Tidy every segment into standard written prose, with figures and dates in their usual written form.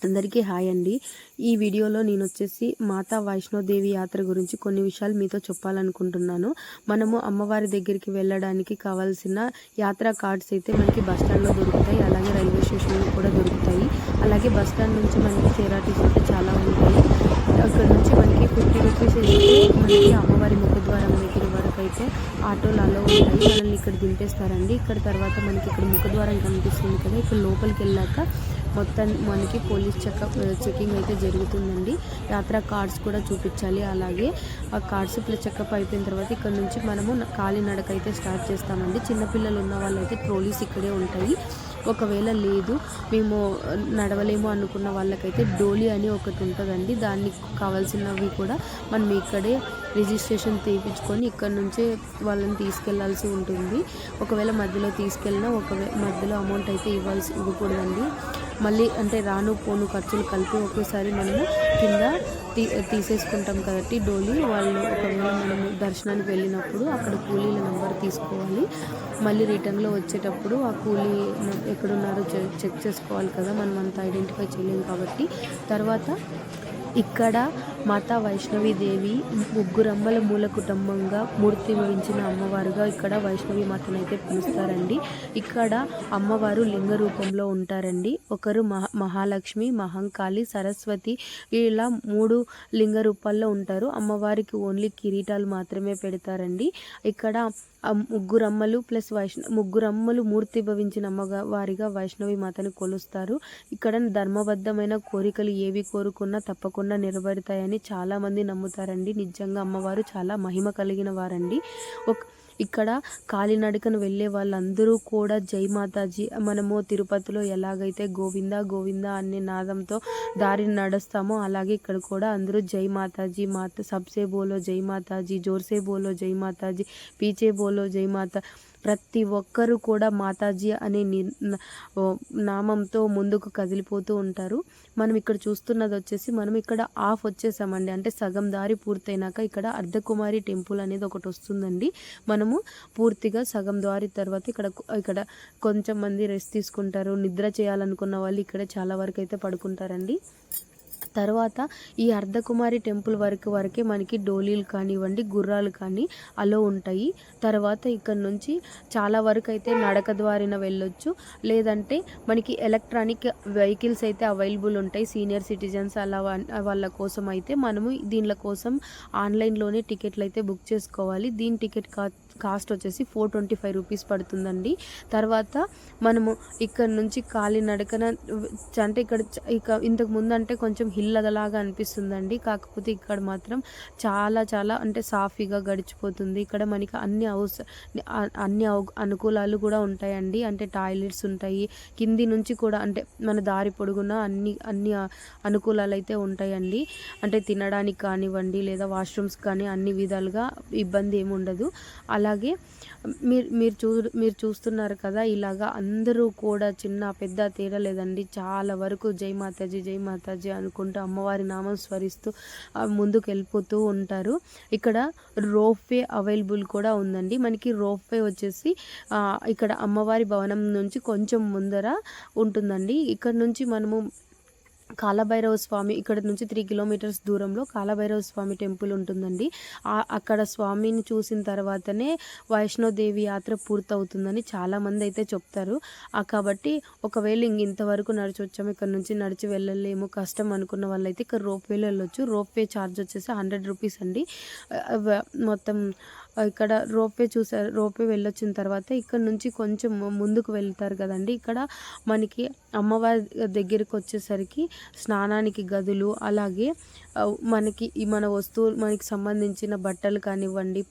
అందరికీ హాయ్ అండి. ఈ వీడియోలో నేను వచ్చేసి మాతా వైష్ణోదేవి యాత్ర గురించి కొన్ని విషయాలు మీతో చెప్పాలనుకుంటున్నాను. మనము అమ్మవారి దగ్గరికి వెళ్ళడానికి కావాల్సిన యాత్రా కార్డ్స్ అయితే మనకి బస్ స్టాండ్లో దొరుకుతాయి, అలాగే రైల్వే స్టేషన్లో కూడా దొరుకుతాయి. అలాగే బస్ స్టాండ్ నుంచి మనకి చేరాటీస్ అయితే చాలా ఉంటాయి. అక్కడ నుంచి మనకి 50 రూపీస్ అయితే మనకి అమ్మవారి ముఖద్వారం దగ్గర వరకు అయితే ఆటోలు అలో ఉంటాయి. మనల్ని ఇక్కడ దింపేస్తారండి. ఇక్కడ తర్వాత మనకి ఇక్కడ ముఖద్వారం కనిపిస్తుంది కదా, ఇక్కడ లోపలికి వెళ్ళాక మొత్తం మనకి పోలీస్ చెకింగ్ అయితే జరుగుతుందండి. యాత్రా కార్డ్స్ కూడా చూపించాలి. అలాగే ఆ కార్డ్స్ ప్లస్ చెకప్ అయిపోయిన తర్వాత ఇక్కడ నుంచి మనము కాలినడక అయితే స్టార్ట్ చేస్తామండి. చిన్నపిల్లలు ఉన్న వాళ్ళైతే ట్రోలీస్ ఇక్కడే ఉంటాయి. ఒకవేళ లేదు మేము నడవలేము అనుకున్న వాళ్ళకైతే డోలీ అని ఒకటి ఉంటుందండి. దానికి కావాల్సినవి కూడా మనం ఇక్కడే రిజిస్ట్రేషన్ తీయించుకొని ఇక్కడ నుంచే వాళ్ళని తీసుకెళ్లాల్సి ఉంటుంది. ఒకవేళ మధ్యలో తీసుకెళ్ళినా మధ్యలో అమౌంట్ అయితే ఇవ్వకూడదండి. మళ్ళీ అంటే రాను పోను ఖర్చులు కలిపి ఒకేసారి మనము కింద తీసేసుకుంటాం కాబట్టి డోలీ వాళ్ళు ఒకవేళ మనము దర్శనానికి వెళ్ళినప్పుడు అక్కడ కూలీల నెంబర్ తీసుకోవాలి. మళ్ళీ రిటర్న్లో వచ్చేటప్పుడు ఆ కూలీ ఎక్కడున్నారో చెక్ చేసుకోవాలి కదా, మనం అంతా ఐడెంటిఫై చేయలేము కాబట్టి. తర్వాత ఇక్కడ మాతా వైష్ణవీదేవి ముగ్గురమ్మల మూల కుటుంబంగా మూర్తి వహించిన అమ్మవారుగా ఇక్కడ వైష్ణవి మాతనైతే పిలుస్తారండి. ఇక్కడ అమ్మవారు లింగ రూపంలో ఉంటారండి. ఒకరు మహాలక్ష్మి, మహంకాళి, సరస్వతి, ఇలా 3 లింగ రూపాల్లో ఉంటారు. అమ్మవారికి ఓన్లీ కిరీటాలు మాత్రమే పెడతారండి. ఇక్కడ ముగ్గురమ్మలు ప్లస్ ముగ్గురమ్మలు మూర్తి భవించిన అమ్మవారిగా వైష్ణవి మాతను కొలుస్తారు. ఇక్కడ ధర్మబద్ధమైన కోరికలు ఏవి కోరుకున్నా తప్పకుండా నెరవేరుతాయని చాలామంది నమ్ముతారండి. నిజంగా అమ్మవారు చాలా మహిమ కలిగిన వారండి. ఇక్కడ కాలినడకను వెళ్ళే వాళ్ళందరూ కూడా జై మాతాజీ, మనము తిరుపతిలో ఎలాగైతే గోవింద గోవింద అనే నాదంతో దారిని నడుస్తామో అలాగే ఇక్కడ కూడా అందరూ జై మాతాజీ, సబ్సే బోలో జై మాతాజీ, జోర్సే బోలో జై మాతాజీ, పీచే బోలో జై మాతా, ప్రతి ఒక్కరూ కూడా మాతాజీ అనే నామంతో ముందుకు కదిలిపోతూ ఉంటారు. మనం ఇక్కడ చూస్తున్నది వచ్చేసి మనం ఇక్కడ ఆఫ్ వచ్చేసామండి. అంటే సగం దారి పూర్తయినాక ఇక్కడ అర్ధకుమారి టెంపుల్ అనేది ఒకటి వస్తుందండి. మనము పూర్తిగా సగం దారి తర్వాత ఇక్కడ కొంచెం మంది రెస్ట్ తీసుకుంటారు. నిద్ర చేయాలనుకున్న వాళ్ళు ఇక్కడ చాలా వరకు అయితే పడుకుంటారండి. తర్వాత ఈ అర్ధకుమారి టెంపుల్ వరకే మనకి డోలీలు కానివ్వండి, గుర్రాలు కానీ అలో ఉంటాయి. తర్వాత ఇక్కడ నుంచి చాలా వరకు అయితే నడక ద్వారాన వెళ్ళొచ్చు, లేదంటే మనకి ఎలక్ట్రానిక్ వెహికల్స్ అయితే అవైలబుల్ ఉంటాయి. సీనియర్ సిటిజన్స్ అలా వాళ్ళ కోసం అయితే మనము దీనిల కోసం ఆన్లైన్లోనే టికెట్లు అయితే బుక్ చేసుకోవాలి. దీని టికెట్ కాస్ట్ వచ్చేసి 425 రూపీస్ పడుతుందండి. తర్వాత మనము ఇక్కడ నుంచి కాలినడకన అంటే ఇక్కడ ఇంతకు ముందు అంటే కొంచెం హిల్ లాగా అనిపిస్తుందండి. కాకపోతే ఇక్కడ మాత్రం చాలా చాలా అంటే సాఫీగా గడిచిపోతుంది. ఇక్కడ మనకి అన్ని అనుకూలాలు కూడా ఉంటాయండి. అంటే టాయిలెట్స్ ఉంటాయి, కింది నుంచి కూడా అంటే మన దారి పొడుగున అన్ని అనుకూలాలు అయితే ఉంటాయండి. అంటే తినడానికి కానివ్వండి లేదా వాష్రూమ్స్ కానీ అన్ని విధాలుగా ఇబ్బంది ఏమి ఉండదు. అలాగే మీరు చూస్తున్నారు కదా, ఇలాగా అందరూ కూడా చిన్న పెద్ద తేడా లేదండి. చాలా వరకు జై మాతాజీ జై మాతాజీ అనుకుంటూ అమ్మవారి నామం స్మరిస్తూ ముందుకు వెళ్ళిపోతూ ఉంటారు. ఇక్కడ రోప్వే అవైలబుల్ కూడా ఉందండి. మనకి రోప్వే వచ్చేసి ఇక్కడ అమ్మవారి భవనం నుంచి కొంచెం ముందర ఉంటుందండి. ఇక్కడ నుంచి మనము కాలభైరవ స్వామి, ఇక్కడ నుంచి 3 కిలోమీటర్స్ దూరంలో కాలభైరవ స్వామి టెంపుల్ ఉంటుందండి. అక్కడ స్వామిని చూసిన తర్వాతనే వైష్ణోదేవి యాత్ర పూర్తవుతుందని చాలామంది అయితే చెప్తారు. కాబట్టి ఒకవేళ ఇంతవరకు నడిచి వచ్చాము, ఇక్కడ నుంచి నడిచి వెళ్ళలేము, కష్టం అనుకున్న వాళ్ళైతే ఇక్కడ రోప్వేలో వెళ్ళొచ్చు. రోప్వే ఛార్జ్ వచ్చేసి 100 రూపీస్ అండి. మొత్తం ఇక్కడ రోప్వే వెళ్ళొచ్చిన తర్వాత ఇక్కడ నుంచి కొంచెం ముందుకు వెళ్తారు కదండి. ఇక్కడ మనకి అమ్మవారి దగ్గరికి వచ్చేసరికి స్నానానికి గదులు, అలాగే మనకి మన వస్తువులు మనకి సంబంధించిన బట్టలు కానివ్వండి,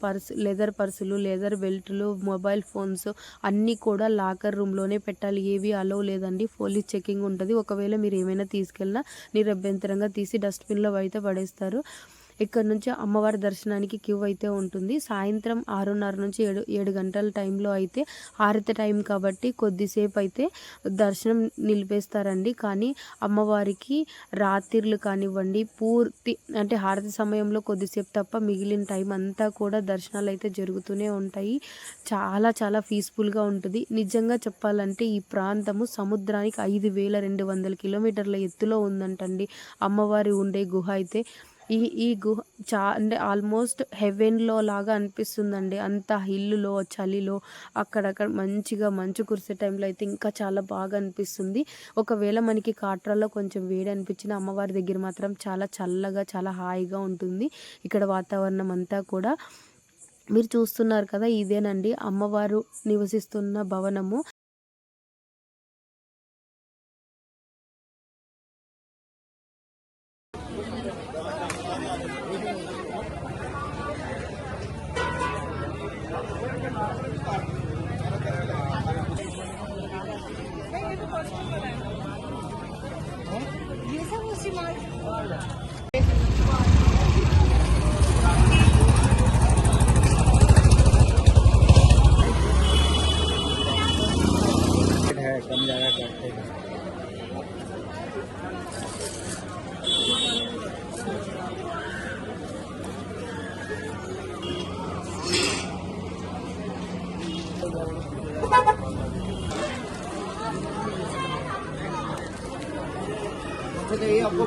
లెదర్ పర్సులు, లెదర్ బెల్టులు, మొబైల్ ఫోన్స్ అన్నీ కూడా లాకర్ రూమ్లోనే పెట్టాలి. ఏవి అలో లేదండి. పోలీస్ చెకింగ్ ఉంటుంది. ఒకవేళ మీరు ఏమైనా తీసుకెళ్ళినా నిరభ్యంతరంగా తీసి డస్ట్బిన్లో అయితే పడేస్తారు. ఇక్కడ నుంచి అమ్మవారి దర్శనానికి క్యూ అయితే ఉంటుంది. సాయంత్రం 6:30 నుంచి 7 గంటల టైంలో అయితే హారతి టైం కాబట్టి కొద్దిసేపు అయితే దర్శనం నిలిపేస్తారండి. కానీ అమ్మవారికి రాత్రిళ్ళు కానివ్వండి పూర్తి అంటే హారతి సమయంలో కొద్దిసేపు తప్ప మిగిలిన టైం అంతా కూడా దర్శనాలు అయితే జరుగుతూనే ఉంటాయి. చాలా చాలా పీస్ఫుల్గా ఉంటుంది. నిజంగా చెప్పాలంటే ఈ ప్రాంతము సముద్రానికి 5200 కిలోమీటర్ల ఎత్తులో ఉందంటండి అమ్మవారి ఉండే గుహ అయితే. ఈ గుహ అంటే ఆల్మోస్ట్ హెవెన్లో లాగా అనిపిస్తుందండి. అంత హిల్లులో చలిలో అక్కడక్కడ మంచిగా మంచు కురిసే టైంలో అయితే ఇంకా చాలా బాగా అనిపిస్తుంది. ఒకవేళ మనకి కాట్రాలో కొంచెం వేడి అనిపించిన అమ్మవారి దగ్గర మాత్రం చాలా చల్లగా చాలా హాయిగా ఉంటుంది. ఇక్కడ వాతావరణం అంతా కూడా మీరు చూస్తున్నారు కదా, ఇదేనండి అమ్మవారు నివసిస్తున్న భవనము. कम ज़्यादा करते हैं। आपको